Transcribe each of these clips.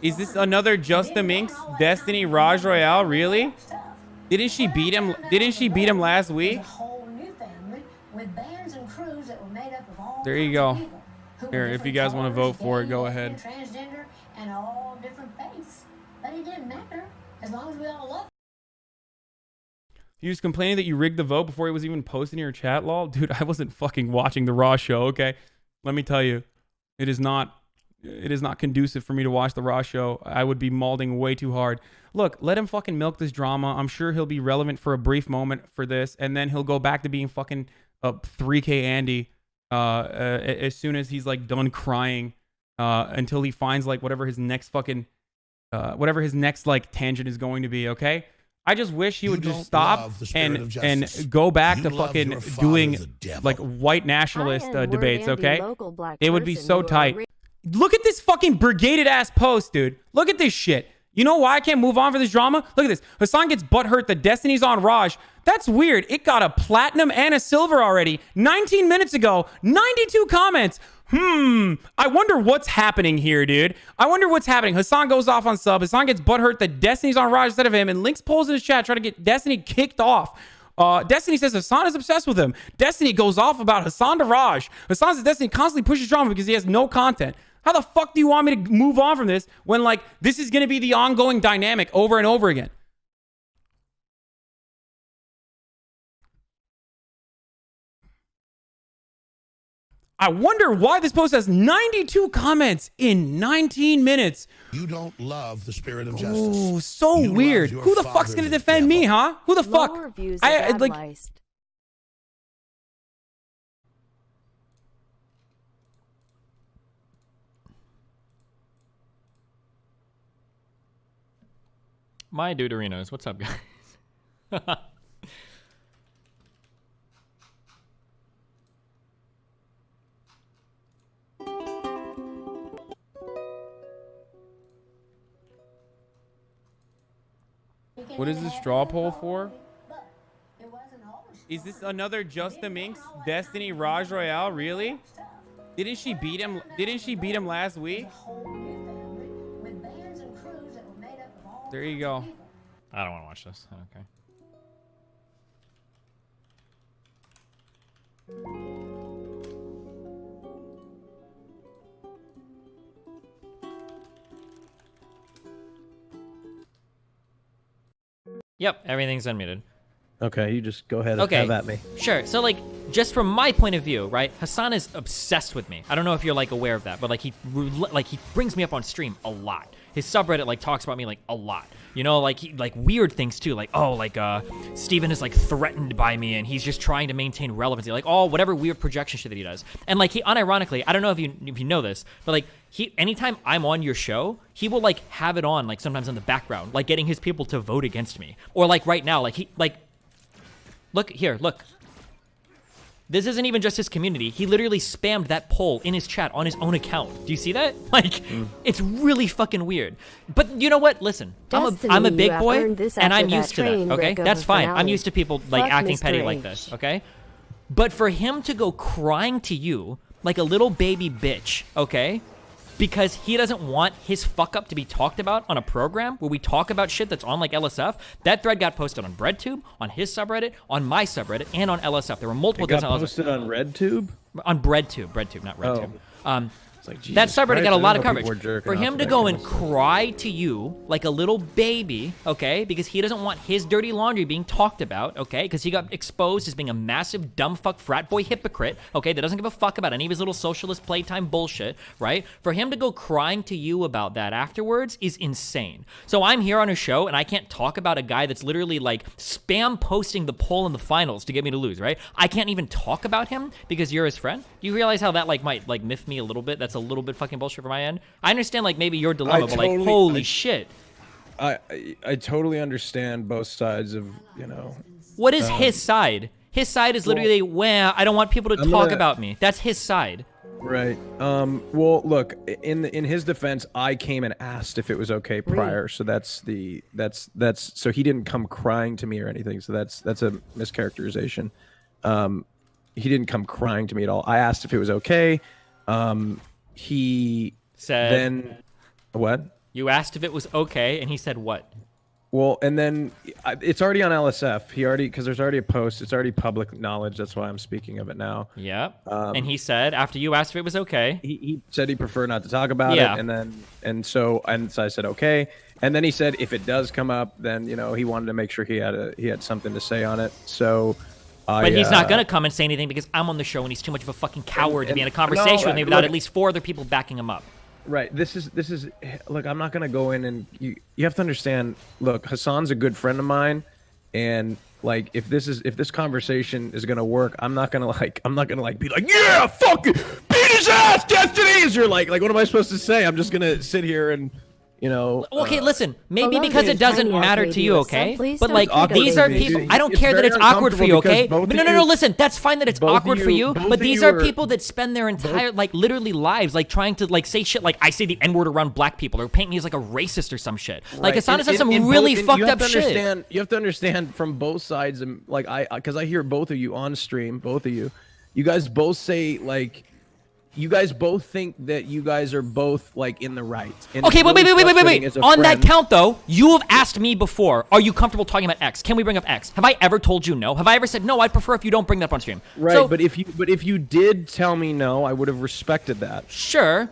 Is this another Just the Minx Destiny Rajj Royale? Really? Didn't she beat him? Didn't she beat him last week? There you go. Here, if you guys want to vote for it, go ahead. He was complaining that you rigged the vote before he was even posting in your chat, lol. Dude, I wasn't fucking watching the Raw show, okay? Let me tell you, it is not conducive for me to watch the Raw show. I would be malding way too hard. Look, let him fucking milk this drama. I'm sure he'll be relevant for a brief moment for this, and then he'll go back to being fucking 3K Andy as soon as he's like done crying until he finds like whatever his next fucking like tangent is going to be, okay? I just wish he would just stop and go back to fucking doing like white nationalist debates, okay? It would be so tight. Look at this fucking brigaded ass post, dude. Look at this shit. You know why I can't move on for this drama? Look at this. Hasan gets butthurt that Destiny's on Rajj. That's weird. It got a platinum and a silver already. 19 minutes ago. 92 comments. I wonder what's happening here, dude. I wonder what's happening. Hasan goes off on sub. Hasan gets butthurt that Destiny's on Rajj instead of him. And Link's polls in his chat trying to get Destiny kicked off. Destiny says Hasan is obsessed with him. Destiny goes off about Hasan to Rajj. Hasan says Destiny constantly pushes drama because he has no content. How the fuck do you want me to move on from this when, like, this is going to be the ongoing dynamic over and over again? I wonder why this post has 92 comments in 19 minutes. You don't love the spirit of justice. Oh, so weird. Who the fuck's going to defend me, huh? Who the fuck? I like... My Duderinos, what's up, guys? What is this straw poll for? Is this another Just the Minx Destiny Rajj Royale? Really? Didn't she beat him? Didn't she beat him last week? There you go. I don't want to watch this. Okay. Yep, everything's unmuted. Okay, you just go ahead and have at me. Sure. So, like, just from my point of view, right? Hasan is obsessed with me. I don't know if you're like aware of that, but like he brings me up on stream a lot. His subreddit like talks about me like a lot. You know, like weird things too, like Steven is like threatened by me and he's just trying to maintain relevancy, like whatever weird projection shit that he does. And like he unironically, I don't know if you know this, but like anytime I'm on your show, he will like have it on like sometimes in the background, like getting his people to vote against me. Or like right now, like look here, look. This isn't even just his community. He literally spammed that poll in his chat on his own account. Do you see that? Like, it's really fucking weird. But you know what? Listen, I'm a big boy, and I'm used to that, okay? That's fine. I'm used to people, like, acting petty like this, okay? But for him to go crying to you like a little baby bitch, okay? Because he doesn't want his fuck up to be talked about on a program where we talk about shit that's on like LSF. That thread got posted on BreadTube, on his subreddit, on my subreddit, and on LSF. There were multiple. It got posted on RedTube? On BreadTube, not RedTube. Like, that subreddit got a lot of coverage. For him to go and cry to you like a little baby, okay, because he doesn't want his dirty laundry being talked about, okay, because he got exposed as being a massive dumb fuck frat boy hypocrite, okay, that doesn't give a fuck about any of his little socialist playtime bullshit, right? For him to go crying to you about that afterwards is insane. So I'm here on a show and I can't talk about a guy that's literally like spam posting the poll in the finals to get me to lose, right? I can't even talk about him because you're his friend. Do you realize how that like might like miff me a little bit? That's a little bit fucking bullshit from my end. I understand like maybe your dilemma, but like holy shit. I totally understand both sides of, you know. What is his side? His side is literally, well, I don't want people to talk about me. That's his side. Right. Well, look, in his defense, I came and asked if it was okay prior. So that's so he didn't come crying to me or anything. So that's a mischaracterization. He didn't come crying to me at all. I asked if it was okay. He said, then What? You asked if it was okay, and he said what? Well, and then it's already on LSF. Because there's already a post. It's already public knowledge. That's why I'm speaking of it now. Yep. And he said after you asked if it was okay. He said he preferred not to talk about it, and so I said okay, and then he said if it does come up, then he wanted to make sure he had something to say on it. So. But he's not gonna come and say anything because I'm on the show and he's too much of a fucking coward to be in a conversation with me without at least 4 other people backing him up. Right. This is look, I'm not gonna go in and you have to understand. Look, Hasan's a good friend of mine, and like if this conversation is gonna work, I'm not gonna be like, yeah, fuck it, beat his ass, Destiny. You're like what am I supposed to say? I'm just gonna sit here and. Okay, listen. Maybe because it doesn't matter to you, okay? But like awkward these for are me, people. dude. I don't It's care that very it's awkward for you, uncomfortable okay? because both of No. you- Listen, that's fine that it's both of awkward for you- you. both But of these you are are- people that spend their entire literally lives trying to say shit like I say the N-word around black people or paint me as like a racist or some shit. Like Hasan has done some really fucked up shit. You have to understand from both sides, and because I hear both of you on stream, both of you guys both say you guys both think that you guys are both in the right. And Okay, it's wait. really frustrating as a On that friend. count, though, you have asked me before, are you comfortable talking about X? Can we bring up X? Have I ever told you no? Have I ever said, no, I'd prefer if you don't bring that up on stream? Right, So, but if you did tell me no, I would have respected that. sure.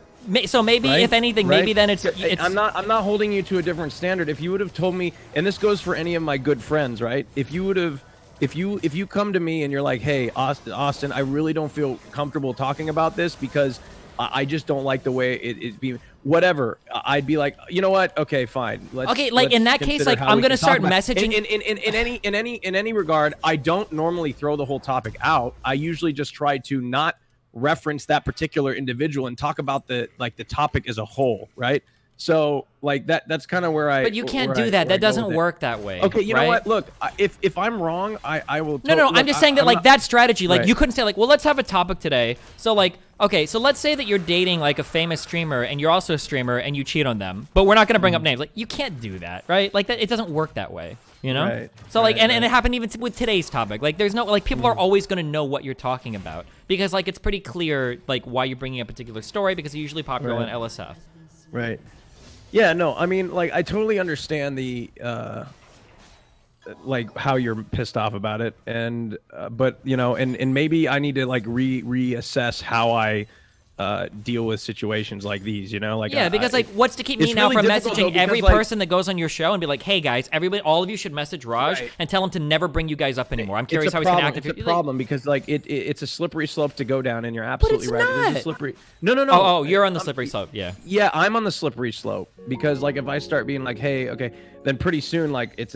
So maybe, Right? if anything, Right? maybe then it's I'm not holding you to a different standard. If you would have told me, and this goes for any of my good friends, right? If you come to me and you're like, hey, Austin, I really don't feel comfortable talking about this because I just don't like the way it's being. Whatever, I'd be like, you know what? Okay, fine. Let's in that case, consider how I'm we gonna can talk start about it. messaging In any regard. I don't normally throw the whole topic out. I usually just try to not reference that particular individual and talk about the topic as a whole, right? So that's kind of where I. But you can't do that. That doesn't work that way. Okay, you know right? what? Look, if I'm wrong, I will. No, look, I'm just saying that I'm not- that strategy, Right. you couldn't say well, let's have a topic today. So okay, so let's say that you're dating a famous streamer and you're also a streamer and you cheat on them, but we're not gonna bring up names. You can't do that, right? That it doesn't work that way, you know? Right, So right, and it happened even with today's topic. There's no people are always gonna know what you're talking about because it's pretty clear why you're bringing a particular story because it's usually popular on Right. LSF. Right. Yeah, no, I mean, I totally understand the, how you're pissed off about it, and, but, and maybe I need to, reassess how I, deal with situations like these, Yeah, because what's to keep me it's now really from difficult, messaging though, every because, person that goes on your show and be like, hey guys, everybody, all of you should message Raj Right. and tell him to never bring you guys up anymore. I'm curious how he's gonna act if It's you're a problem because it's a slippery slope to go down, and you're absolutely it's right. It is not. a slippery. No. Oh, you're on the slippery slope. Yeah. Yeah, I'm on the slippery slope because if I start being like, hey, okay, then pretty soon it's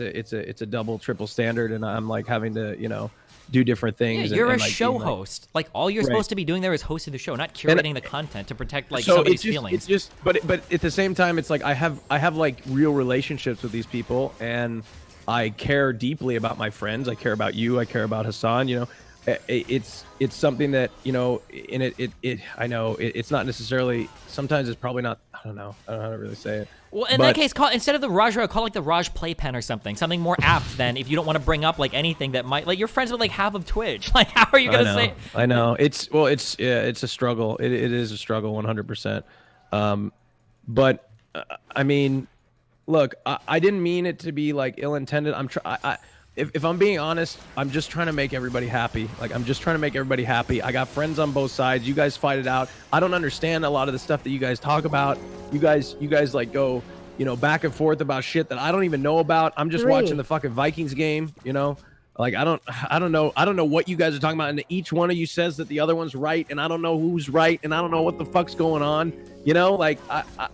a double, triple standard, and I'm having to do different things. Yeah, you're and a show host. All you're Right. supposed to be doing there is hosting the show, not curating the content to protect so somebody's it's just, feelings. It's just, but at the same time, it's I have real relationships with these people, and I care deeply about my friends. I care about you. I care about Hasan. It's something that and it I know it's not necessarily. Sometimes it's probably not. I don't know how to really say it. Well, in that case, instead of the Rajj Royale, call it the Rajj Playpen or something more apt than if you don't want to bring up anything that might your friends with half of Twitch. How are you gonna say? I know it's a struggle. It is a struggle, 100%. But I mean, look, I didn't mean it to be ill-intended. If I'm being honest, I'm just trying to make everybody happy. I'm just trying to make everybody happy. I got friends on both sides. You guys fight it out. I don't understand a lot of the stuff that you guys talk about. You guys go, back and forth about shit that I don't even know about. I'm just watching the fucking Vikings game, I don't know what you guys are talking about. And each one of you says that the other one's right, and I don't know who's right, and I don't know what the fuck's going on.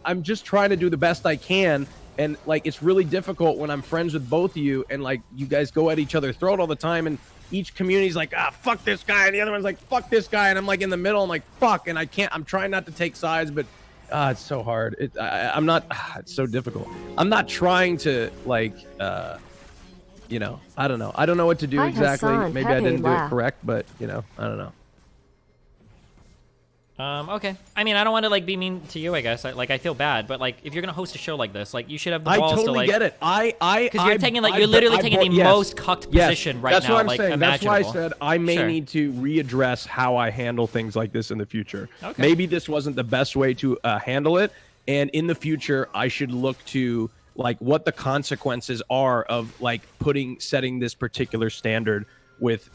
I'm just trying to do the best I can. And it's really difficult when I'm friends with both of you, and you guys go at each other's throat all the time, and each community's fuck this guy, and the other one's fuck this guy, and I'm in the middle. I'm fuck, and I'm trying not to take sides, but it's so hard. I'm not. It's so difficult. I'm not trying to I don't know. I don't know what to do Hi, exactly. Hasan. Maybe I Pepe didn't do it laugh. correct, but I don't know. Okay. I mean, I don't want to be mean to you. I guess I feel bad, but if you're gonna host a show like this, you should have the balls I totally to get it. because you're taking you're literally taking the most cucked position right that's now. What I'm saying. That's why I imaginable. said I may Sure. need to readdress how I handle things like this in the future. Okay. Maybe this wasn't the best way to handle it, and in the future I should look to like what the consequences are of like setting this particular standard with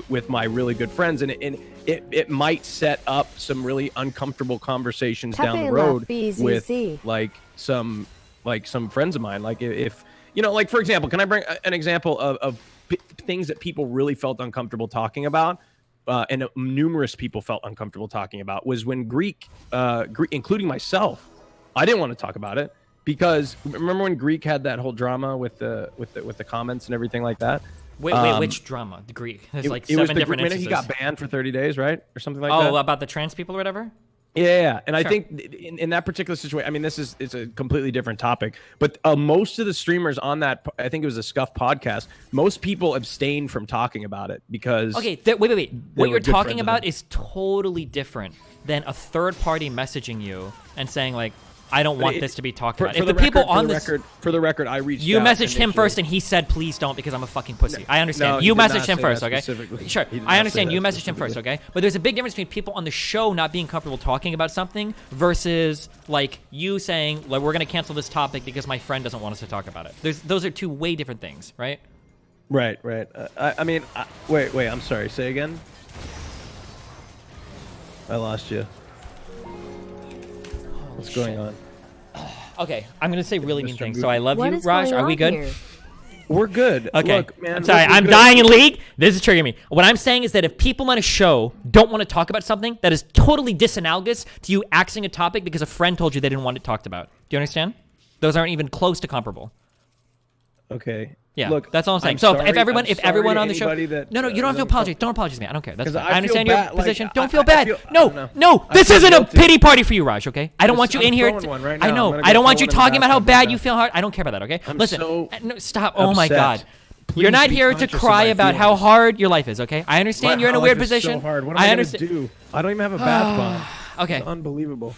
with my really good friends, and it might set up some really uncomfortable conversations down the road with some friends of mine. Like if like for example, can I bring an example of things that people really felt uncomfortable talking about, and numerous people felt uncomfortable talking about, was when Greek, including myself, I didn't want to talk about it because remember when Greek had that whole drama with the comments and everything like that. Wait, which drama? The Greek. There's like seven different instances. He got banned for 30 days, right, or something like that. Oh, about the trans people or whatever. Yeah. And I think in that particular situation, I mean, it's a completely different topic, but most of the streamers on that, I think it was a Scuff podcast, most people abstained from talking about it because. Okay, wait. What you're talking about is totally different than a third party messaging you and saying like, I don't want this to be talked about. If the people on this, for the record, I reached. You messaged him first, and he said, "Please don't," because I'm a fucking pussy. I understand. You messaged him first, okay? Sure, I understand. You messaged him first, okay? But there's a big difference between people on the show not being comfortable talking about something versus like you saying, "Like we're gonna cancel this topic because my friend doesn't want us to talk about it." Those are two way different things, right? Right. I mean, wait. I'm sorry. Say again. I lost you. What's going on? Okay, I'm gonna say really mean things. So I love What you, is Raj. going Are we on good? here? We're good. Okay. Look, man, I'm sorry. I'm dying in league. This is triggering me. What I'm saying is that if people on a show don't want to talk about something that is totally disanalogous to you axing a topic because a friend told you they didn't want it talked about. Do you understand? Those aren't even close to comparable. Okay. Yeah, Look, that's all I'm saying. sorry, if everyone on the show, that, no, you don't have to apologize. Don't apologize to me. I don't care. That's fine. I I understand feel your bad, position. like, Don't feel I bad. feel- No, this feel isn't a guilty. pity party for you, Raj. Okay, I don't want you I'm in here. throwing one right I now. know. I'm gonna I don't go want you throw one in the talking about how bathtub bad right you now. feel. Hard. I don't care about that. Okay, I'm listen. so No, stop. Oh my upset. God. Please You're not be here to conscious of cry my about how feelings. hard your life is. Okay, I understand you're in a My weird life is position. So hard. What am I understand. gonna do? I don't even have a bath bomb. Okay, It's unbelievable.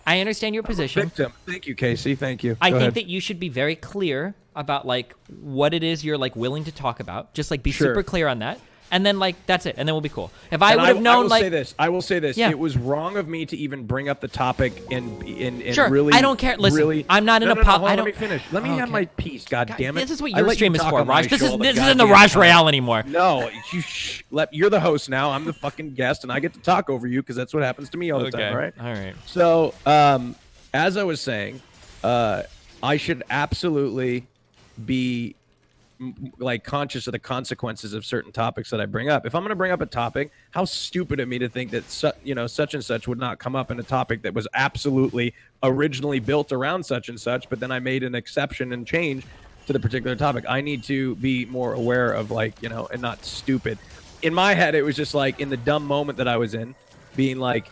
I understand your position. Victim. Thank you, Casey. Thank you. I Go think ahead. that you should be very clear about like what it is you're like willing to talk about. Just like be Sure. super clear on that, and then like that's it, and then we'll be cool. If I And would have known, I will say this. Yeah. It was wrong of me to even bring up the topic and Sure, really. I don't care. Listen, really, I'm not in a hold on, I Let don't- me finish. Let me Okay. have my piece. God damn it! This is what I your let stream you is talk for, on my Raj. This show all the isn't the goddamn Raj time. Royale anymore. No, you're the host now. I'm the fucking guest, and I get to talk over you because that's what happens to me all the time. All right. All right. So, as I was saying, I should absolutely be like conscious of the consequences of certain topics that I bring up. If I'm going to bring up a topic, how stupid of me to think that such and such would not come up in a topic that was absolutely originally built around such and such, but then I made an exception and change to the particular topic. I need to be more aware of and not stupid. In my head, it was just like in the dumb moment that I was in, being like,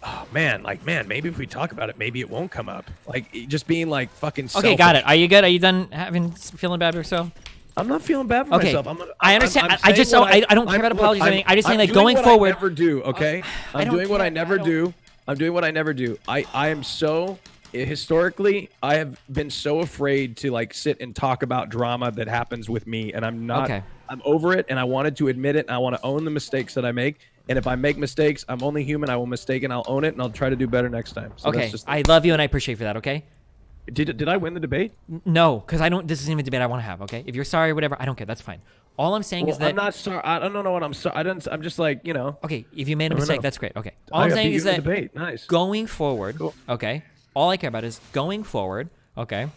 oh man, maybe if we talk about it, maybe it won't come up. Like just being like fucking selfish. Okay, got it. Are you good? Are you done feeling bad about yourself? I'm not feeling bad for Okay. myself. I understand. I'm I just saying don't. what I don't care about apologies or anything. I just saying I'm like doing going what forward. I never do. Okay. I I'm don't doing what I care. never do. I'm doing what I never do. I am so historically I have been so afraid to like sit and talk about drama that happens with me, and I'm not. Okay. I'm over it, and I wanted to admit it, and I want to own the mistakes that I make. And if I make mistakes, I'm only human. I will mistake, and I'll own it, and I'll try to do better next time. So Okay, that's just I love you and I appreciate for that. Okay. Did I win the debate? No, because I don't. This isn't even a debate I want to have. Okay. If you're sorry or whatever, I don't care. That's fine. All I'm saying is that. I'm not sorry. I don't know what I'm sorry. I'm just like Okay, if you made a Never mistake, know. that's great. Okay. All I I'm got saying beat is in the that debate. Nice. going forward, Cool. okay, all I care about is going forward, okay,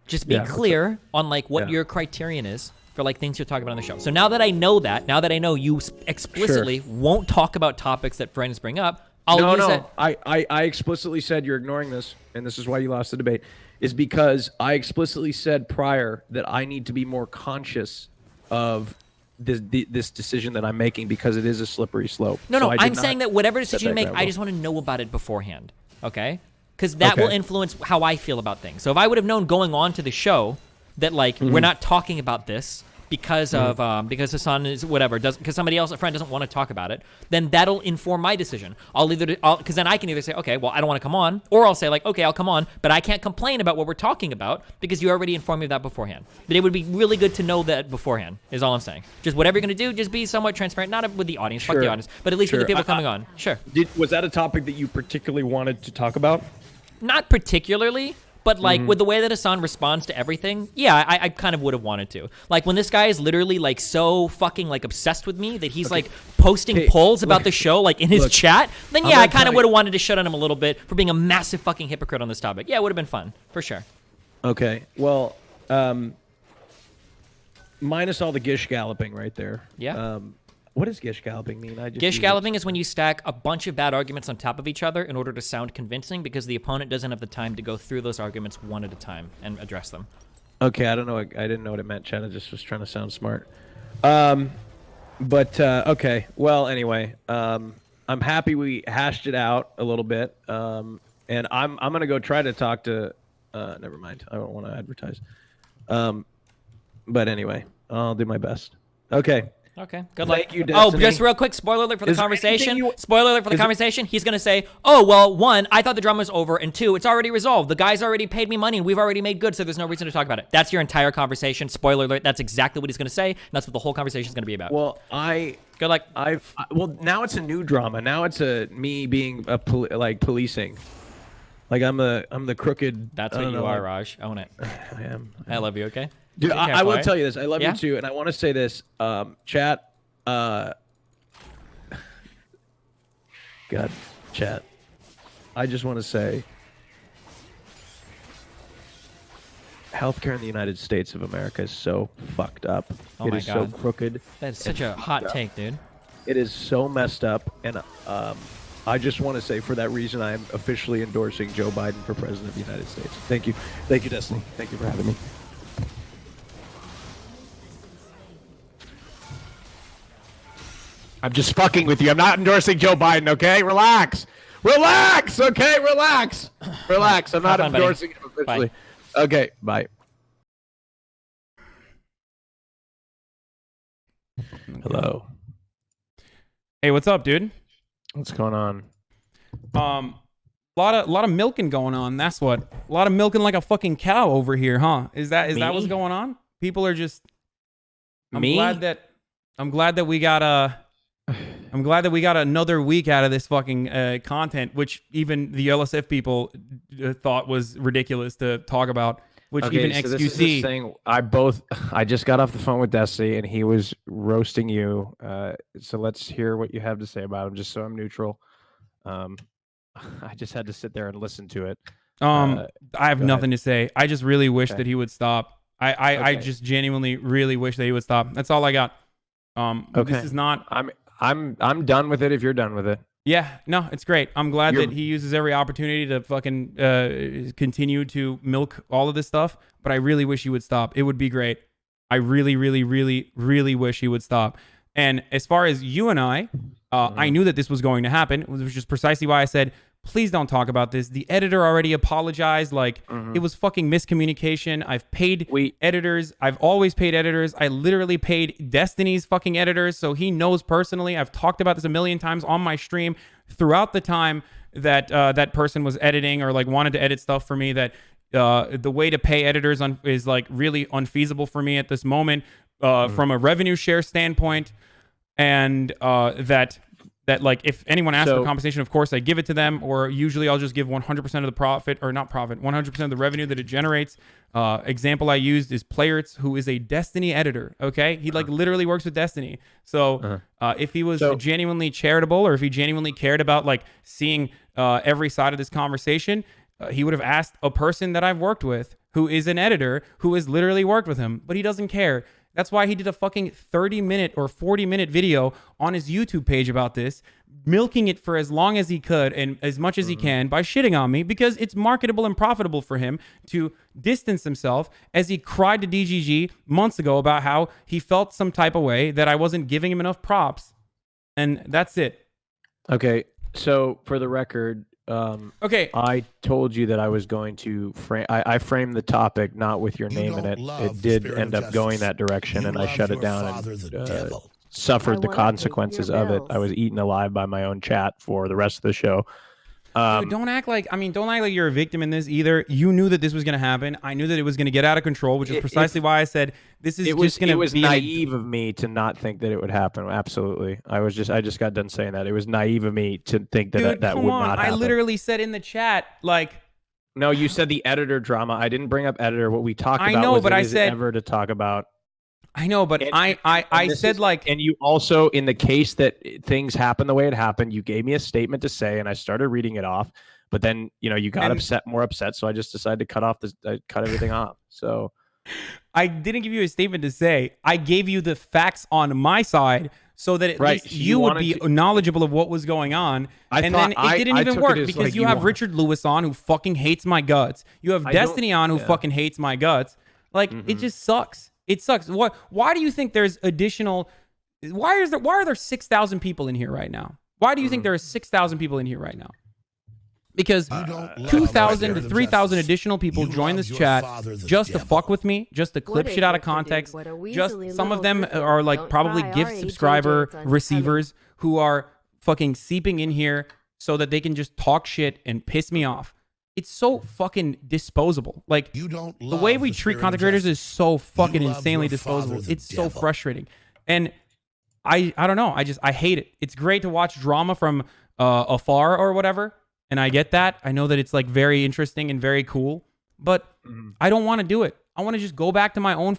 just be Yeah, clear on like what Yeah. your criterion is for like things you're talking about on the show. So now that I know that, now that I know you explicitly won't talk about topics that friends bring up, I'll use that. I explicitly said you're ignoring this, and this is why you lost the debate, is because I explicitly said prior that I need to be more conscious of this decision that I'm making because it is a slippery slope. No, So no, I did I'm not saying that whatever set decision you that make, I example. just want to know about it beforehand, okay? Because that will Okay. influence how I feel about things. So if I would have known going on to the show that like Mm-hmm. we're not talking about this because of because Hasan is whatever because somebody else, a friend, doesn't want to talk about it, then that'll inform my decision. Because then I can either say, okay, well, I don't want to come on, or I'll say like, okay, I'll come on, but I can't complain about what we're talking about because you already informed me of that beforehand. But it would be really good to know that beforehand. Is all I'm saying. Just whatever you're gonna do, just be somewhat transparent, not with the audience, fuck the audience, but at least with the people coming on. Sure. Was that a topic that you particularly wanted to talk about? Not particularly. But, like, with the way that Hasan responds to everything, yeah, I kind of would have wanted to. Like, when this guy is literally, like, so fucking, like, obsessed with me that he's, like, posting polls about the show, like, in his chat, then, yeah, I kind of would have wanted to shut on him a little bit for being a massive fucking hypocrite on this topic. Yeah, it would have been fun, for sure. Okay, well, minus all the gish galloping right there. Yeah. What does gish galloping mean? Gish galloping is when you stack a bunch of bad arguments on top of each other in order to sound convincing because the opponent doesn't have the time to go through those arguments one at a time and address them. Okay, I don't know. I didn't know what it meant, Chad. I just was trying to sound smart. Okay. Well, anyway, I'm happy we hashed it out a little bit. And I'm gonna go try to talk to. Never mind. I don't want to advertise. But anyway, I'll do my best. Okay. Okay, good luck. Thank you, Destiny. Oh, just real quick, spoiler alert for the conversation. Spoiler alert for the conversation. He's going to say, oh, well, one, I thought the drama was over, and two, it's already resolved. The guy's already paid me money, and we've already made good, so there's no reason to talk about it. That's your entire conversation. Spoiler alert, that's exactly what he's going to say, and that's what the whole conversation is going to be about. Well, good luck. Well, now it's a new drama. Now it's me being policing. Like I'm the crooked. That's what you are, Raj. Own it. I am. I love you, okay? Dude, I will tell you this. I love you too, and I want to say this. Chat. God, chat. I just want to say, healthcare in the United States of America is so fucked up. Oh my God. So crooked. That's such a hot take, dude. It is so messed up, and I just want to say, for that reason, I am officially endorsing Joe Biden for president of the United States. Thank you, Destiny. Thank you for having me. I'm just fucking with you. I'm not endorsing Joe Biden, okay? Relax. Okay? Relax. I'm not endorsing him officially. Bye. Okay, bye. Hello. Hey, what's up, dude? What's going on? Lot of milking going on. That's what. A lot of milking like a fucking cow over here, huh? Is that what's going on? People are just. I'm glad that we got another week out of this fucking content, which even the LSF people thought was ridiculous to talk about. Which even XQC. This is this thing, I just got off the phone with Destiny, and he was roasting you. So let's hear what you have to say about him, just so I'm neutral. I just had to sit there and listen to it. I have nothing to say. I just really wish that he would stop. I just genuinely really wish that he would stop. That's all I got. This is not. I'm done with it. If you're done with it. Yeah, no, it's great. I'm glad that he uses every opportunity to fucking continue to milk all of this stuff. But I really wish he would stop. It would be great. I really, really, really, really wish he would stop. And as far as you and I knew that this was going to happen, which was just precisely why I said, please don't talk about this. The editor already apologized. Like, it was fucking miscommunication. I've paid editors. I've always paid editors. I literally paid Destiny's fucking editors, so he knows personally. I've talked about this a million times on my stream throughout the time that that person was editing or like wanted to edit stuff for me, that the way to pay editors is like really unfeasible for me at this moment from a revenue share standpoint, and that like if anyone asks for compensation, of course I give it to them, or usually I'll just give 100% of the profit, or not profit, 100% of the revenue that it generates. Example I used is Playerts, who is a Destiny editor. Okay, he like literally works with Destiny. So if he was genuinely charitable, or if he genuinely cared about like seeing every side of this conversation, he would have asked a person that I've worked with, who is an editor, who has literally worked with him, but he doesn't care. That's why he did a fucking 30-minute or 40-minute video on his YouTube page about this, milking it for as long as he could and as much as he can by shitting on me, because it's marketable and profitable for him to distance himself, as he cried to DGG months ago about how he felt some type of way that I wasn't giving him enough props. And that's it. Okay, so for the record, Okay. I told you that I was going to frame. I framed the topic not with your name in it. It did end up going that direction, and I shut it down and suffered the consequences of it. I was eaten alive by my own chat for the rest of the show. Dude, don't act like you're a victim in this either. You knew that this was going to happen. I knew that it was going to get out of control, which is precisely why I said this is just going to be. It was naive of me to not think that it would happen. Absolutely, I just got done saying that. It was naive of me to think that Dude, that would not happen. I literally said in the chat like. No, you said the editor drama. I didn't bring up editor. What we talked about. I know, was but I said ever to talk about. I know, but I said like, and you also, in the case that things happen the way it happened, you gave me a statement to say, and I started reading it off. But then, you got more upset, so I just decided to cut everything off. So I didn't give you a statement to say. I gave you the facts on my side so that at least you would be knowledgeable of what was going on. And then it didn't even work because you have Richard Lewis on who fucking hates my guts. You have Destiny on who fucking hates my guts. Like, it just sucks. It sucks. Why do you think there's additional? Why are there 6,000 people in here right now? Why do you think there are 6,000 people in here right now? Because 2,000 to 3,000 additional people join this chat just to fuck with me, just to clip shit out of context. Just some of them are like probably gift subscriber receivers who are fucking seeping in here so that they can just talk shit and piss me off. It's so fucking disposable. Like, the way we treat content creators is so fucking insanely disposable. It's so frustrating. And I don't know. I hate it. It's great to watch drama from afar or whatever. And I get that. I know that it's like very interesting and very cool, but I don't want to do it. I want to just go back to my own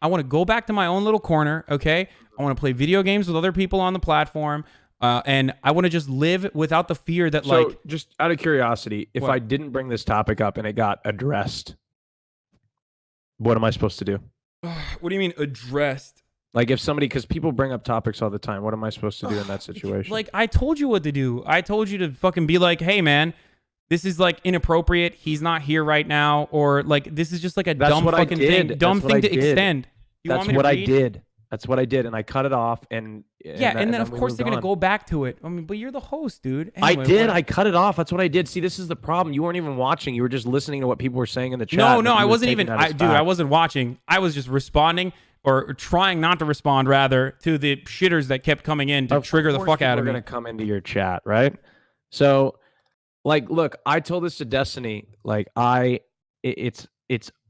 I want to go back to my own little corner. Okay. I want to play video games with other people on the platform. And I want to just live without the fear that just out of curiosity, if I didn't bring this topic up and it got addressed, what am I supposed to do? What do you mean addressed? Like if somebody, because people bring up topics all the time, what am I supposed to do in that situation? Like, I told you what to do. I told you to fucking be like, hey, man, this is like inappropriate. He's not here right now. Or like, this is just like a dumb fucking thing. Dumb thing to extend. That's what I did. That's what I did. And I cut it off. And then of course they're going to go back to it. I mean, but you're the host, dude. Anyway, I did. I cut it off. That's what I did. See, this is the problem. You weren't even watching. You were just listening to what people were saying in the chat. No, I wasn't even. Dude, I wasn't watching. I was just responding. Or trying not to respond, rather, to the shitters that kept coming in to trigger the fuck out of me. We're going to come into your chat, right? So, like, look, I told this to Destiny. Like, it's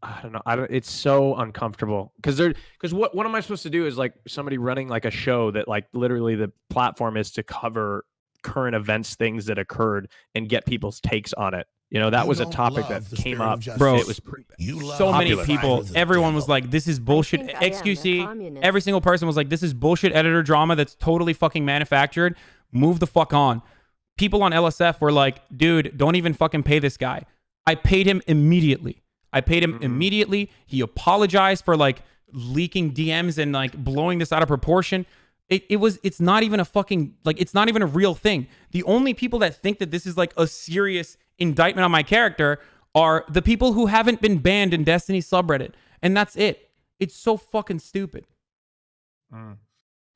I don't know. It's so uncomfortable because what am I supposed to do is like somebody running like a show that like literally the platform is to cover current events, things that occurred, and get people's takes on it. That was a topic that came up. Bro, it was so many people. Everyone was like, this is bullshit. XQC, every single person was like, this is bullshit editor drama that's totally fucking manufactured. Move the fuck on. People on LSF were like, dude, don't even fucking pay this guy. I paid him immediately. He apologized for like leaking DMs and like blowing this out of proportion. It's not even a fucking, like, it's not even a real thing. The only people that think that this is like a serious indictment on my character are the people who haven't been banned in Destiny subreddit. And that's it. It's so fucking stupid.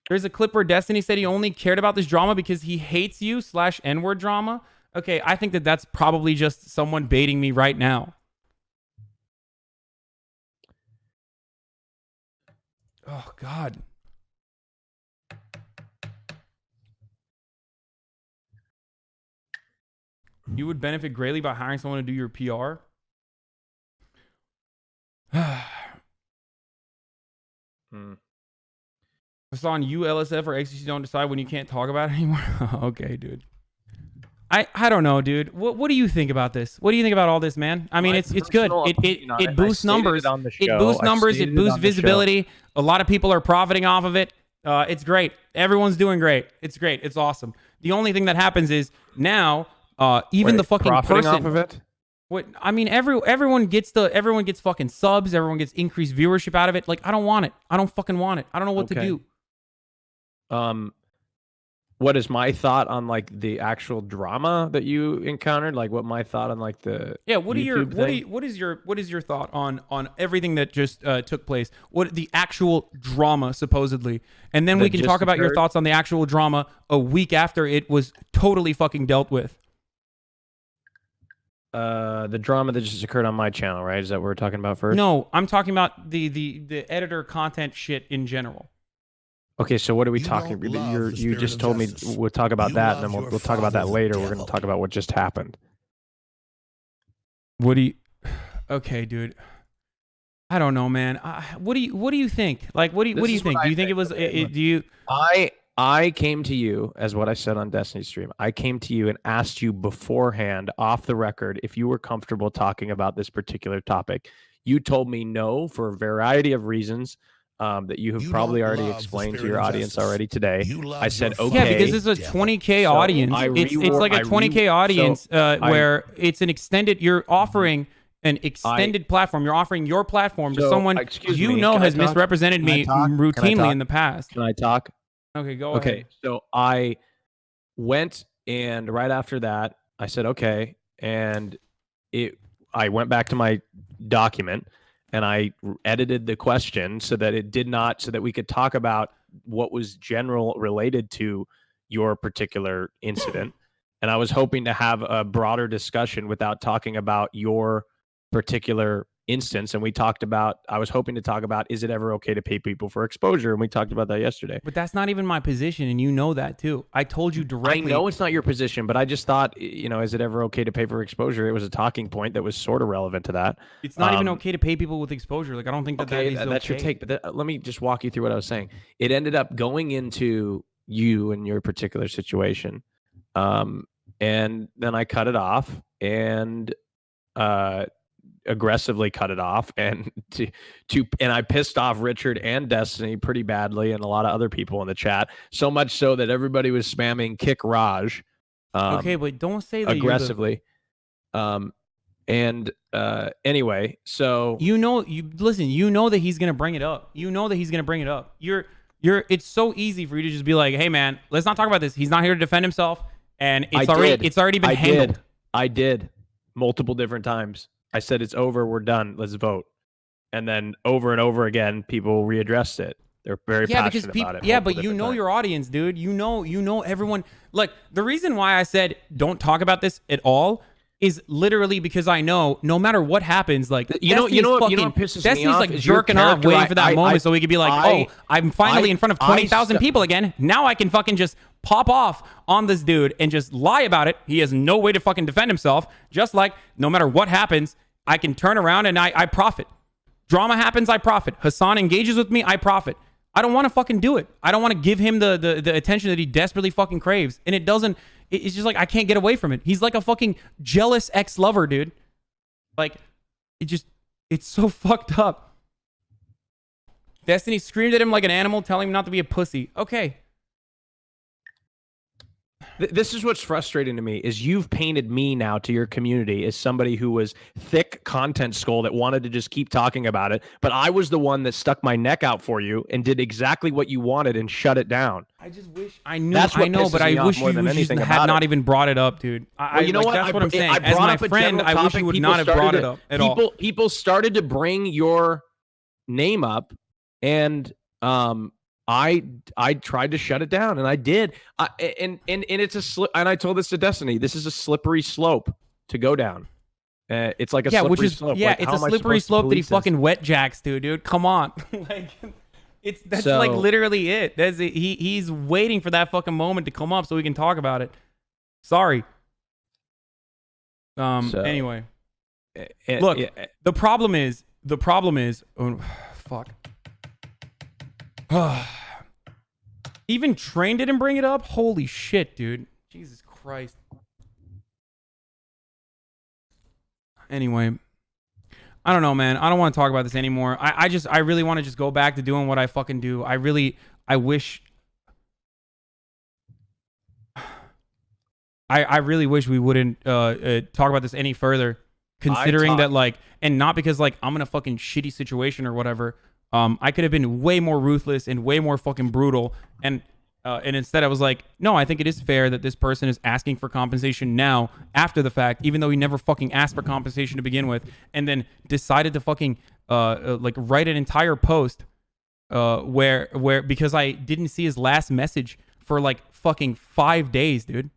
There's a clip where Destiny said he only cared about this drama because he hates you / N-word drama. Okay, I think that that's probably just someone baiting me right now. Oh, God. You would benefit greatly by hiring someone to do your PR. Hasan, you, LSF, or XCC don't decide when you can't talk about it anymore? Okay, dude. I don't know, dude. What do you think about this? What do you think about all this, man? I mean, it's good. It boosts numbers. It boosts numbers. It boosts visibility. A lot of people are profiting off of it. It's great. Everyone's doing great. It's great. It's awesome. The only thing that happens is now, even the fucking person off of it. What I mean, everyone gets fucking subs. Everyone gets increased viewership out of it. Like, I don't want it. I don't fucking want it. I don't know what to do. What is my thought on like the actual drama that you encountered? Like, what my thought on like the what is your thought on everything that just took place? What the actual drama supposedly, and then we can talk about your thoughts on the actual drama a week after it was totally fucking dealt with. the drama that just occurred on my channel, right? Is that what we're talking about first? No, I'm talking about the editor content shit in general. Okay, so what are we You talking don't about? love the You spirit just of told me justice. we'll talk about You that, and then love we'll your talk about that father, the later. We're going to devil. talk about what just happened. What do you? Okay, dude. I don't know, man. What do you think? Like, what do you This think? is what Do I you think it think. was? Okay, look. Do you? I came to you, as what I said on Destiny stream. I came to you and asked you beforehand, off the record, if you were comfortable talking about this particular topic. You told me no for a variety of reasons that you have You probably don't already love the explained to spirit your of audience justice. already today. You love I said, your okay. Yeah, because father, it's a the devil. 20K So audience. I It's rewar- like a I 20K re- audience so where it's an extended. You're offering an extended platform. You're offering your platform to So, someone excuse you me, know can I has talk? misrepresented Can I me talk? Can I routinely talk? in the past. Can I talk? Okay, go Okay, ahead. so I went, and right after that, I said, okay. And I went back to my document and I edited the question so that so that we could talk about what was general related to your particular incident. And I was hoping to have a broader discussion without talking about your particular instance. And I was hoping to talk about, is it ever okay to pay people for exposure? And we talked about that yesterday. But that's not even my position, and you know that too. I told you directly. I know it's not your position, but I just thought, is it ever okay to pay for exposure? It was a talking point that was sort of relevant to that. It's not even okay to pay people with exposure. Like, I don't think that Okay, that is that's your take. But let me just walk you through what I was saying. It ended up going into you and your particular situation, and then I cut it off and aggressively cut it off, and and I pissed off Richard and Destiny pretty badly, and a lot of other people in the chat. So much so that everybody was spamming "kick Raj." Okay, but don't say that aggressively. Anyway, so you know that he's gonna bring it up. You know that he's gonna bring it up. It's so easy for you to just be like, hey man, let's not talk about this. He's not here to defend himself, and it's already been handled. I did multiple different times. I said it's over, we're done, let's vote. And then over and over again, people readdressed it. They're very passionate about it. Yeah, but you know your audience, dude. You know everyone. Like, the reason why I said don't talk about this at all is literally because I know no matter what happens, like you know what pisses Destiny's me off like is your jerking off, character. waiting for that moment so he could be like, oh, I'm finally in front of 20,000 people again. Now I can fucking just pop off on this dude and just lie about it. He has no way to fucking defend himself. Just like no matter what happens, I can turn around and I profit. Drama happens, I profit. Hasan engages with me, I profit. I don't want to fucking do it. I don't want to give him the attention that he desperately fucking craves. And it's just like, I can't get away from it. He's like a fucking jealous ex-lover, dude. Like, it's so fucked up. Destiny screamed at him like an animal, telling him not to be a pussy. Okay. This is what's frustrating to me is you've painted me now to your community as somebody who was thick content skull that wanted to just keep talking about it. But I was the one that stuck my neck out for you and did exactly what you wanted and shut it down. I just wish I knew. I know, but I wish you just had not even brought it up, dude. You know what? That's what I'm saying. As my friend, I wish you would not have brought it up at all. People started to bring your name up, and I tried to shut it down, and I did. And it's a slip. And I told this to Destiny. This is a slippery slope to go down. It's like a slippery slope. Yeah, like, it's a slippery slope that he fucking wet jacks to, dude. Come on, like that's like literally it. That's it. He's waiting for that fucking moment to come up so we can talk about it. Sorry. Anyway, look. The problem is. Oh, fuck. Even Train didn't bring it up? Holy shit, dude. Jesus Christ. Anyway. I don't know, man. I don't want to talk about this anymore. I really want to just go back to doing what I fucking do. I wish... I really wish we wouldn't talk about this any further. Considering that, like... And not because, like, I'm in a fucking shitty situation or whatever. I could have been way more ruthless and way more fucking brutal. And instead I was like, no, I think it is fair that this person is asking for compensation now after the fact, even though he never fucking asked for compensation to begin with, and then decided to fucking like write an entire post where because I didn't see his last message for like fucking 5 days, dude.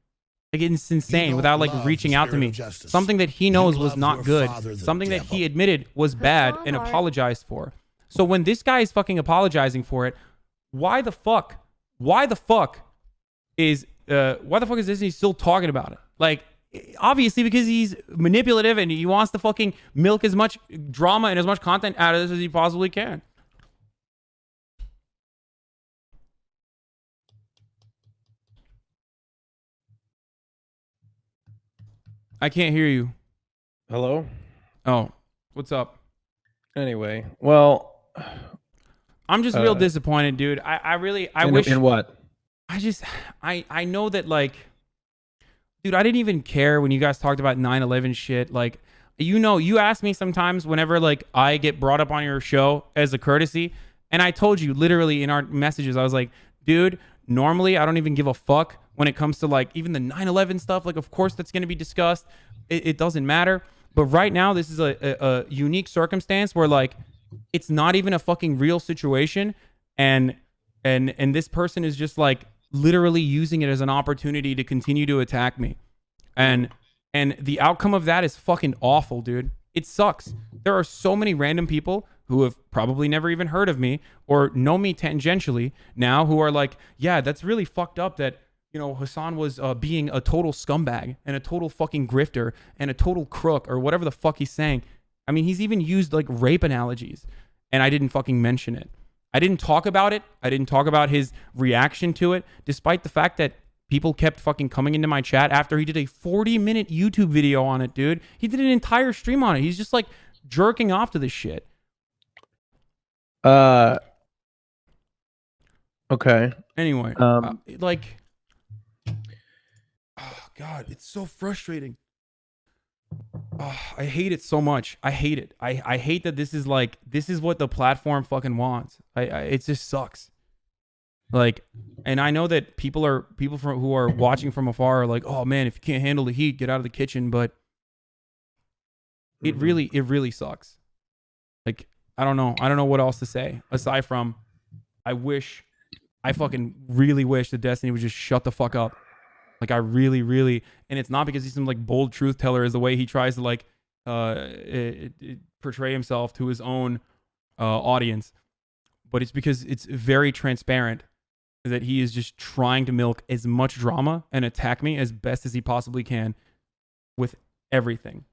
Like, it's insane, don't without like love reaching the out to spirit me. of justice. Something that he knows You was love not your good. father, the Something that he devil. admitted was bad and Hasan, apologized for. So when this guy is fucking apologizing for it, why the fuck is Disney still talking about it? Like, obviously because he's manipulative and he wants to fucking milk as much drama and as much content out of this as he possibly can. I can't hear you. Hello? Oh, what's up? Anyway, well, I'm just real disappointed, dude. I really wish. In what? I know that, like, dude, I didn't even care when you guys talked about 9/11 shit. Like, you ask me sometimes whenever like I get brought up on your show as a courtesy, and I told you literally in our messages, I was like, dude, normally I don't even give a fuck when it comes to like even the 9/11 stuff. Like, of course that's gonna be discussed. It doesn't matter. But right now, this is a unique circumstance where like it's not even a fucking real situation, and this person is just like literally using it as an opportunity to continue to attack me, and the outcome of that is fucking awful, dude. It sucks. There are so many random people who have probably never even heard of me or know me tangentially now who are like, yeah, that's really fucked up that, you know, Hasan was being a total scumbag and a total fucking grifter and a total crook or whatever the fuck he's saying. I mean, he's even used like rape analogies and I didn't fucking mention it. I didn't talk about it. I didn't talk about his reaction to it, despite the fact that people kept fucking coming into my chat after he did a 40-minute YouTube video on it, dude. He did an entire stream on it. He's just like jerking off to this shit. Okay. Anyway, like, oh God, it's so frustrating. Oh, I hate it so much. I hate it. I hate that this is what the platform fucking wants. It just sucks. Like, and I know that people who are watching from afar are like, oh man, if you can't handle the heat, get out of the kitchen. But it really sucks. Like, I don't know what else to say aside from, I fucking really wish that Destiny would just shut the fuck up. Like, I really, and it's not because he's some like bold truth teller, is the way he tries to like portray himself to his own audience, but it's because it's very transparent that he is just trying to milk as much drama and attack me as best as he possibly can with everything.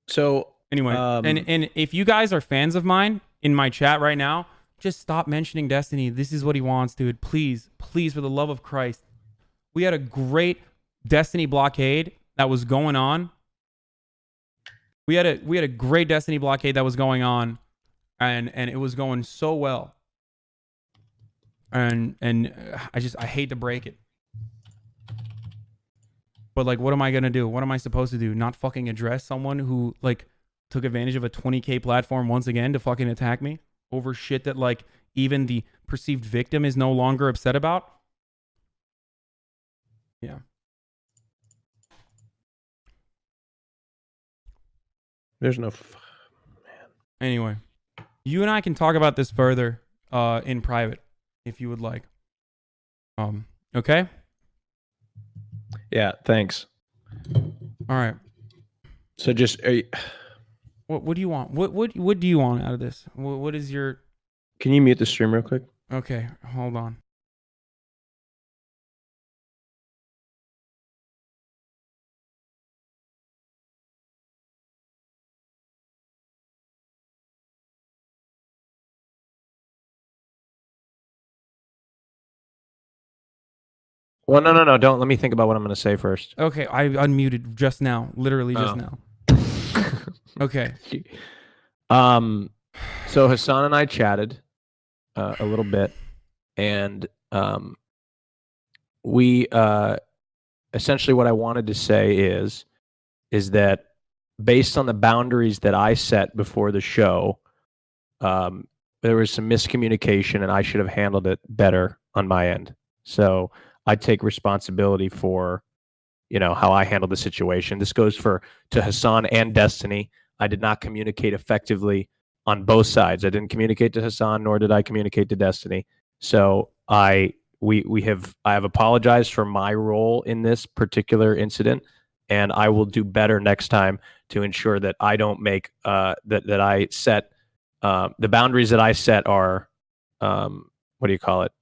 So anyway, and if you guys are fans of mine in my chat right now, just stop mentioning Destiny. This is what he wants, dude. Please, for the love of Christ. We had a great Destiny blockade that was going on. We had a great Destiny blockade that was going on, and it was going so well. And I hate to break it. But like, what am I gonna do? What am I supposed to do? Not fucking address someone who like took advantage of a 20K platform once again to fucking attack me over shit that like even the perceived victim is no longer upset about? Yeah. There's no Anyway, you and I can talk about this further in private if you would like. Okay? Yeah, thanks. All right. So just What do you want? What do you want out of this? What is your... Can you mute the stream real quick? Okay, hold on. Well, no. Don't let me think about what I'm going to say first. Okay, I unmuted just now. Literally just now. Okay. So Hasan and I chatted a little bit, and we essentially what I wanted to say is that based on the boundaries that I set before the show, there was some miscommunication, and I should have handled it better on my end. So I take responsibility for, how I handled the situation. This goes to Hasan and Destiny. I did not communicate effectively on both sides. I didn't communicate to Hasan, nor did I communicate to Destiny. So I I have apologized for my role in this particular incident, and I will do better next time to ensure that I don't make that I set the boundaries that I set are what do you call it,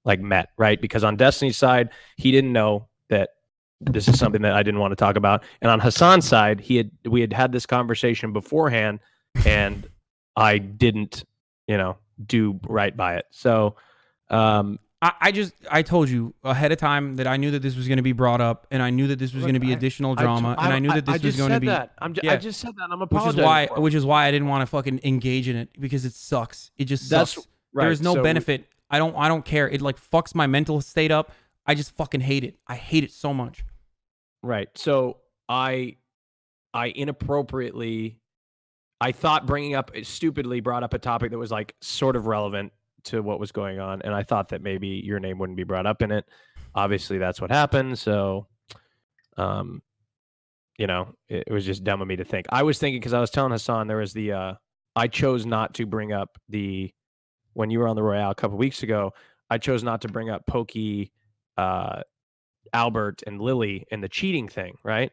like met, right? Because on Destiny's side, he didn't know that this is something that I didn't want to talk about, and on Hasan's side, we had this conversation beforehand, and I didn't, do right by it. So I told you ahead of time that I knew that this was going to be brought up, and I knew that this was going to be additional drama, and I knew that this was going to be. I just said that. I'm apologizing. Which is why I didn't want to fucking engage in it, because it sucks. It just sucks. Right. There's no benefit. I don't care. It like fucks my mental state up. I just fucking hate it. I hate it so much. Right. So I inappropriately, I thought stupidly brought up a topic that was like sort of relevant to what was going on, and I thought that maybe your name wouldn't be brought up in it. Obviously that's what happened. So it was just dumb of me to think. I was thinking, because I was telling Hasan, there was I chose not to bring up when you were on the Royale a couple weeks ago, I chose not to bring up Pokey, Albert, and Lily and the cheating thing, right?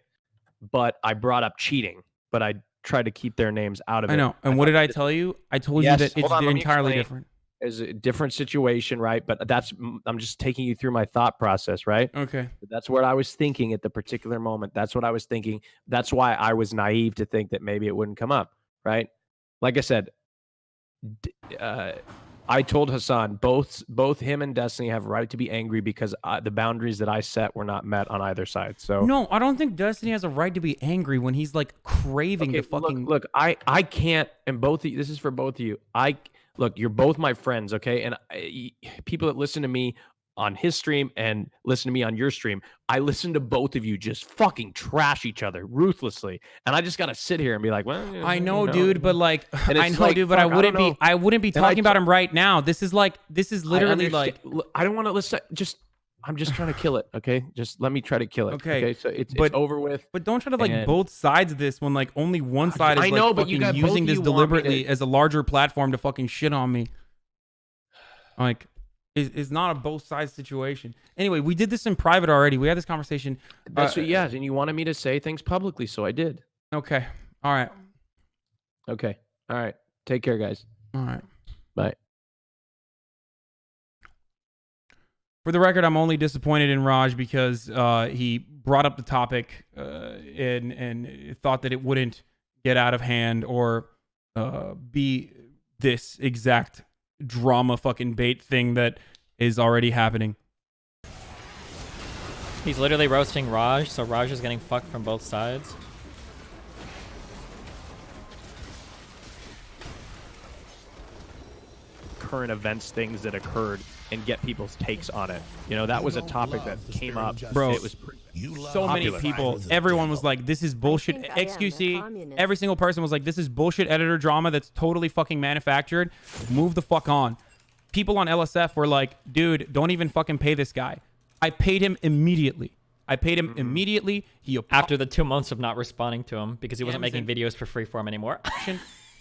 But I brought up cheating, but I tried to keep their names out of it. I know. And what did I tell you? I told you that it's entirely different. It's a different situation, right? But I'm just taking you through my thought process, right? Okay. That's what I was thinking at the particular moment. That's what I was thinking. That's why I was naive to think that maybe it wouldn't come up, right? Like I said, I told Hasan both him and Destiny have a right to be angry because the boundaries that I set were not met on either side. So no, I don't think Destiny has a right to be angry when he's like craving to fucking look. I can't, and both of you, this is for both of you. Look, you're both my friends, okay? And people that listen to me on his stream and listen to me on your stream, I listen to both of you just fucking trash each other ruthlessly, and I just gotta sit here and be like, well, I know, dude, but like, I know, dude, but I wouldn't be talking about him right now. This is literally like, I don't want to listen. I'm just trying to kill it, okay? Just let me try to kill it. Okay, so it's over with. But don't try to like both sides of this when like only one side is like but fucking using this deliberately as a larger platform to fucking shit on me. Like, it's not a both sides situation. Anyway, we did this in private already. We had this conversation. That's yes, and you wanted me to say things publicly, so I did. Okay. All right. Okay. All right. Take care, guys. All right. Bye. For the record, I'm only disappointed in Rajj because he brought up the topic and thought that it wouldn't get out of hand or be this exact drama fucking bait thing that is already happening. He's literally roasting Rajj, so Rajj is getting fucked from both sides. Current events, things that occurred, and get people's takes on it. That was a topic that came up. Bro, it was so many people. Everyone was like, this is bullshit. XQC, every single person was like, this is bullshit editor drama that's totally fucking manufactured. Move the fuck on. People on LSF were like, dude, don't even fucking pay this guy. I paid him immediately. Immediately. After the 2 months of not responding to him because he wasn't making videos for Freeform anymore.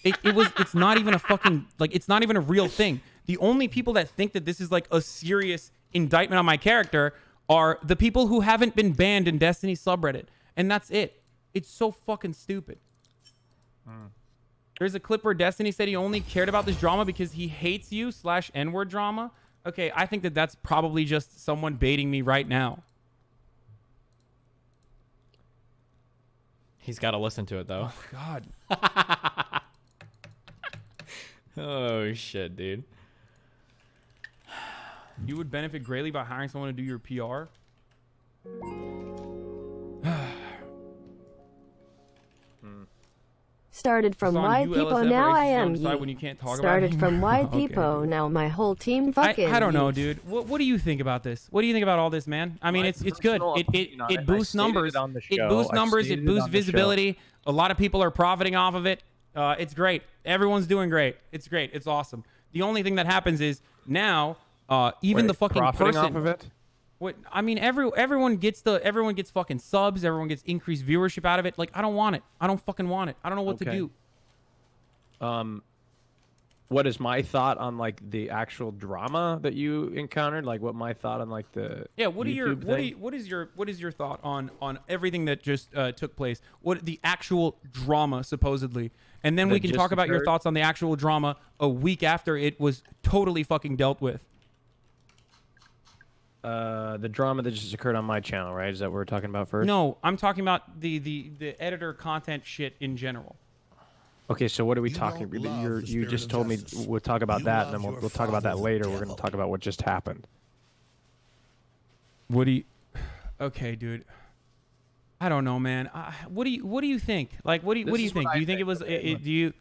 It's not even a fucking, like, it's not even a real thing. The only people that think that this is like a serious indictment on my character are the people who haven't been banned in Destiny subreddit. And that's it. It's so fucking stupid. There's a clip where Destiny said he only cared about this drama because he hates you / N-word drama. Okay, I think that that's probably just someone baiting me right now. He's got to listen to it, though. Oh, God. Oh, shit, dude. You would benefit greatly by hiring someone to do your PR. Started from wide people, now I am when you can't talk Started about from wide Okay. people, now my whole team fucking. I don't know, dude. What do you think about this? What do you think about all this, man? I mean, it's good. It boosts numbers. It boosts numbers. It boosts visibility. A lot of people are profiting off of it. It's great. Everyone's doing great. It's great. It's awesome. The only thing that happens is now, even the fucking profiting person off of it. What I mean, everyone gets fucking subs. Everyone gets increased viewership out of it. Like, I don't want it. I don't fucking want it. I don't know what to do. what is my thought on like the actual drama that you encountered? Like what my thought on like the Yeah, what is your thought on everything that just took place? What the actual drama supposedly, and then we can talk about your thoughts on the actual drama a week after it was totally fucking dealt with. The drama that just occurred on my channel, right? Is that what we're talking about first? No, I'm talking about the editor content shit in general. Okay, so what are we talking about? You just told me we'll talk about that, and then we'll talk about that later. We're going to talk about what just happened. What do you? Okay, dude. I don't know, man. What do you think? Like, what do you think? Do you think it was? Do you?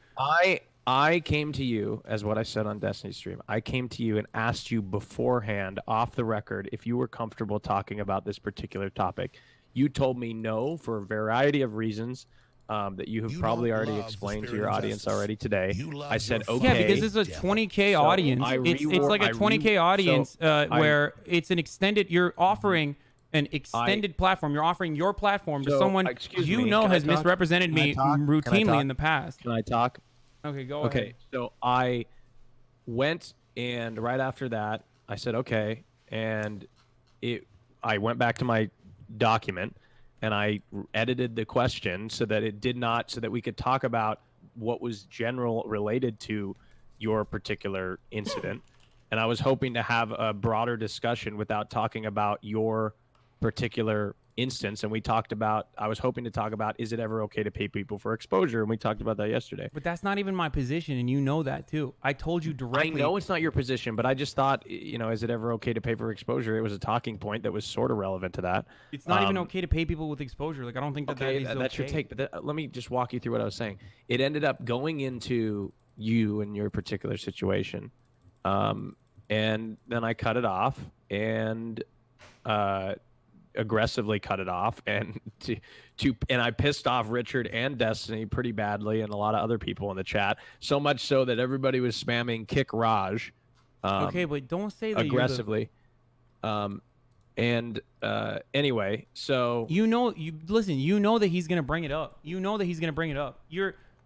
I came to you, as what I said on Destiny stream. I came to you and asked you beforehand, off the record, if you were comfortable talking about this particular topic. You told me no for a variety of reasons. That you have probably already explained to your audience already today. I said, okay. Yeah, because this is a 20K audience. It's like a 20K audience where it's an extended, you're offering an extended platform. You're offering your platform to someone you know has misrepresented me routinely in the past. Can I talk? Okay, go ahead. Okay, so I went, and right after that, I said, okay, and I went back to my document, and I edited the question so that it did not, so that we could talk about what was general related to your particular incident. And I was hoping to have a broader discussion without talking about your particular instance. And we talked about, I was hoping to talk about, is it ever okay to pay people for exposure? And we talked about that yesterday. But that's not even my position, and you know that too. I told you directly. I know it's not your position, but I just thought, is it ever okay to pay for exposure? It was a talking point that was sort of relevant to that. It's not even okay to pay people with exposure. Like, I don't think that that's your take. But let me just walk you through what I was saying. It ended up going into you and your particular situation, and then I cut it off and aggressively cut it off, and and I pissed off Richard and Destiny pretty badly, and a lot of other people in the chat, so much so that everybody was spamming kick Raj. Okay, but don't say that aggressively. Anyway, so you know that he's gonna bring it up.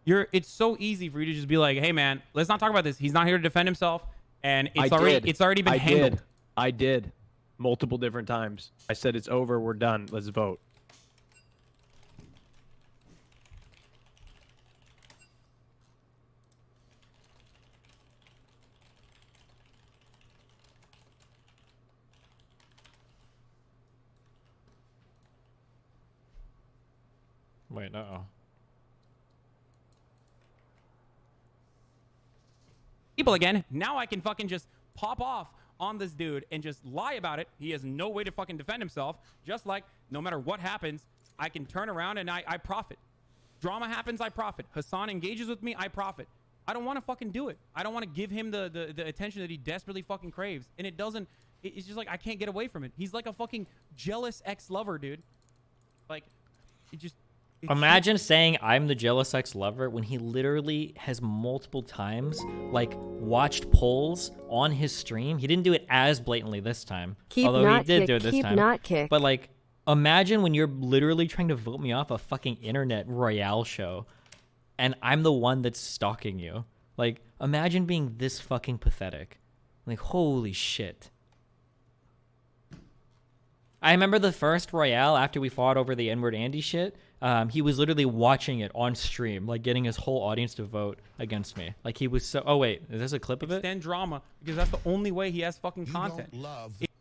It's so easy for you to just be like, hey man, let's not talk about this. He's not here to defend himself, and it's already been handled. I did. Multiple different times. I said, it's over. We're done. Let's vote. Wait, uh-oh. People again. Now I can fucking just pop off on this dude and just lie about it. He has no way to fucking defend himself. Just like no matter what happens, I can turn around and I profit. Drama happens, I profit. Hasan engages with me, I profit. I don't want to fucking do it. I don't want to give him the attention that he desperately fucking craves. And it's just like I can't get away from it. He's like a fucking jealous ex-lover, dude. Like, imagine saying I'm the jealous ex-lover when he literally has multiple times like watched polls on his stream. He didn't do it as blatantly this time, although he did do it this time. But like, imagine when you're literally trying to vote me off a fucking internet royale show, and I'm the one that's stalking you. Like, imagine being this fucking pathetic. Like, holy shit. I remember the first royale after we fought over the N-word Andy shit. He was literally watching it on stream, like getting his whole audience to vote against me. Like he was so. Oh wait, is this a clip of it? Extend drama, because that's the only way he has fucking content.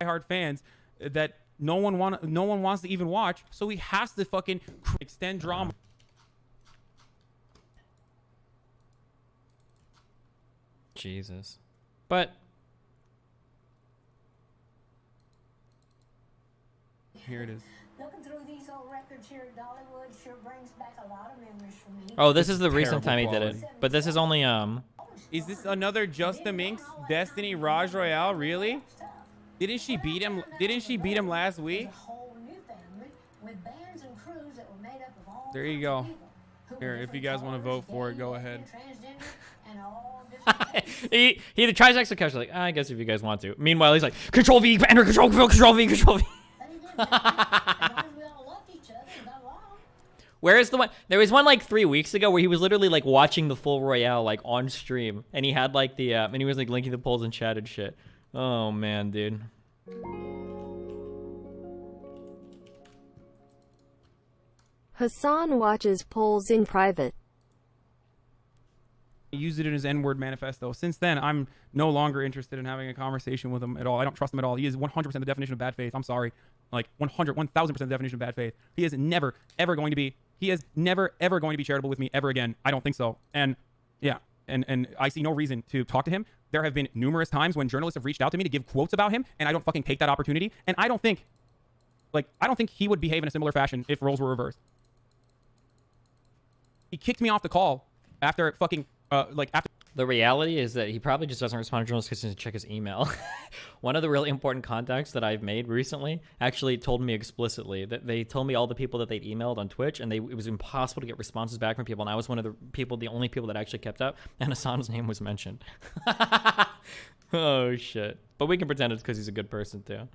Hard fans that no one wants to even watch, so he has to fucking extend drama. Jesus, but here it is. Looking through these old records here at Dollywood sure brings back a lot of memories for me. Oh, this is the recent time he did it. But this is only Is this another Just the Minx Destiny Rajj Royale? Really? Didn't she beat him? Didn't she beat him last week? There you go. Here, if you guys want to vote for it, go ahead. he either tries to exit couch like, I guess if you guys want to. Meanwhile, he's like, Control V, enter Control V, Control V, Control V. Where is the one? There was one like 3 weeks ago where he was literally like watching the full Royale like on stream, and he had like the and he was like linking the polls in chat and shit. Oh man, dude. Hasan watches polls in private. He used it in his N-word manifesto. Since then, I'm no longer interested in having a conversation with him at all. I don't trust him at all. He is 100% the definition of bad faith. I'm sorry. Like 1000% the definition of bad faith. He is never, ever going to be, charitable with me ever again. I don't think so. And yeah, and I see no reason to talk to him. There have been numerous times when journalists have reached out to me to give quotes about him, and I don't fucking take that opportunity. And I don't think he would behave in a similar fashion if roles were reversed. He kicked me off the call after fucking, after. The reality is that he probably just doesn't respond to journalists because he doesn't check his email. One of the really important contacts that I've made recently actually told me explicitly that they told me all the people that they'd emailed on Twitch, and it was impossible to get responses back from people. And I was one of the only people that actually kept up, and Hasan's name was mentioned. Oh shit! But we can pretend it's because he's a good person too.